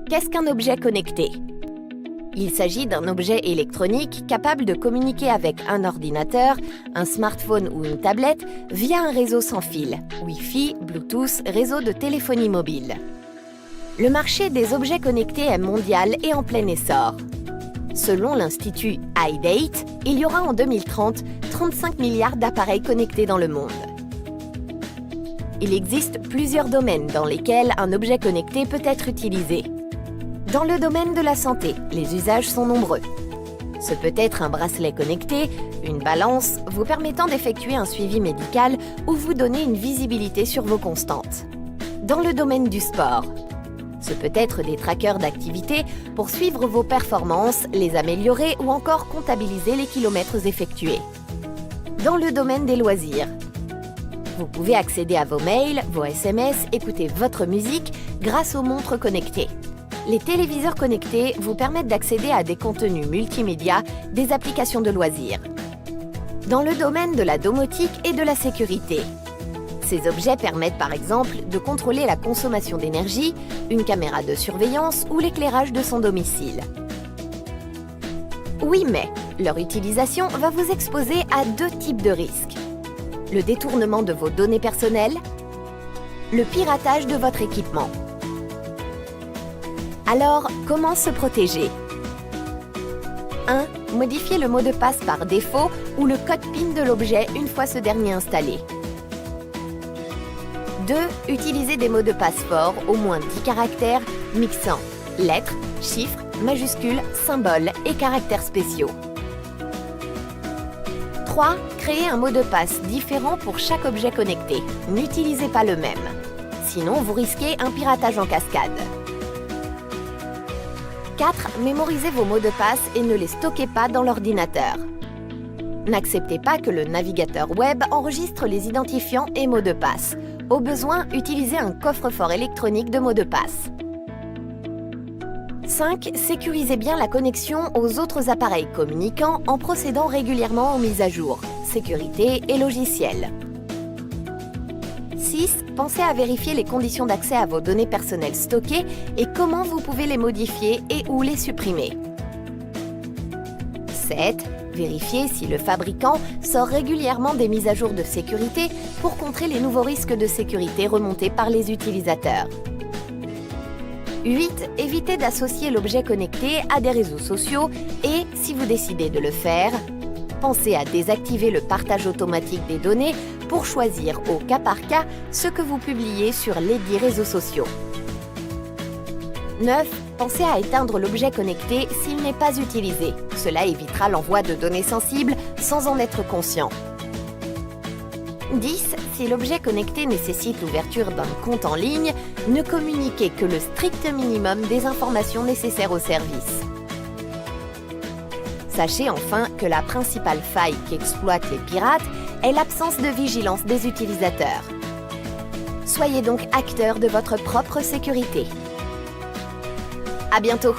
Qu'est-ce qu'un objet connecté? Il s'agit d'un objet électronique capable de communiquer avec un ordinateur, un smartphone ou une tablette via un réseau sans fil, Wi-Fi, Bluetooth, réseau de téléphonie mobile. Le marché des objets connectés est mondial et en plein essor. Selon l'Institut iDate, il y aura en 2030 35 milliards d'appareils connectés dans le monde. Il existe plusieurs domaines dans lesquels un objet connecté peut être utilisé. Dans le domaine de la santé, les usages sont nombreux. Ce peut être un bracelet connecté, une balance vous permettant d'effectuer un suivi médical ou vous donner une visibilité sur vos constantes. Dans le domaine du sport, ce peut être des trackers d'activité pour suivre vos performances, les améliorer ou encore comptabiliser les kilomètres effectués. Dans le domaine des loisirs, vous pouvez accéder à vos mails, vos SMS, écouter votre musique grâce aux montres connectées. Les téléviseurs connectés vous permettent d'accéder à des contenus multimédia, des applications de loisirs. Dans le domaine de la domotique et de la sécurité, ces objets permettent par exemple de contrôler la consommation d'énergie, une caméra de surveillance ou l'éclairage de son domicile. Oui, mais leur utilisation va vous exposer à deux types de risques. Le détournement de vos données personnelles, le piratage de votre équipement. Alors, comment se protéger? 1. Modifiez le mot de passe par défaut ou le code PIN de l'objet une fois ce dernier installé. 2. Utilisez des mots de passe forts, au moins 10 caractères, mixant lettres, chiffres, majuscules, symboles et caractères spéciaux. 3. Créez un mot de passe différent pour chaque objet connecté. N'utilisez pas le même. Sinon, vous risquez un piratage en cascade. 4. Mémorisez vos mots de passe et ne les stockez pas dans l'ordinateur. N'acceptez pas que le navigateur web enregistre les identifiants et mots de passe. Au besoin, utilisez un coffre-fort électronique de mots de passe. 5. Sécurisez bien la connexion aux autres appareils communicants en procédant régulièrement aux mises à jour, sécurité et logiciels. 6. Pensez à vérifier les conditions d'accès à vos données personnelles stockées et comment vous pouvez les modifier et ou les supprimer. 7. Vérifiez si le fabricant sort régulièrement des mises à jour de sécurité pour contrer les nouveaux risques de sécurité remontés par les utilisateurs. 8. Évitez d'associer l'objet connecté à des réseaux sociaux et, si vous décidez de le faire, pensez à désactiver le partage automatique des données pour choisir au cas par cas ce que vous publiez sur lesdits réseaux sociaux. 9. Pensez à éteindre l'objet connecté s'il n'est pas utilisé. Cela évitera l'envoi de données sensibles sans en être conscient. 10. Si l'objet connecté nécessite l'ouverture d'un compte en ligne, ne communiquez que le strict minimum des informations nécessaires au service. Sachez enfin que la principale faille qu'exploitent les pirates est l'absence de vigilance des utilisateurs. Soyez donc acteur de votre propre sécurité. À bientôt!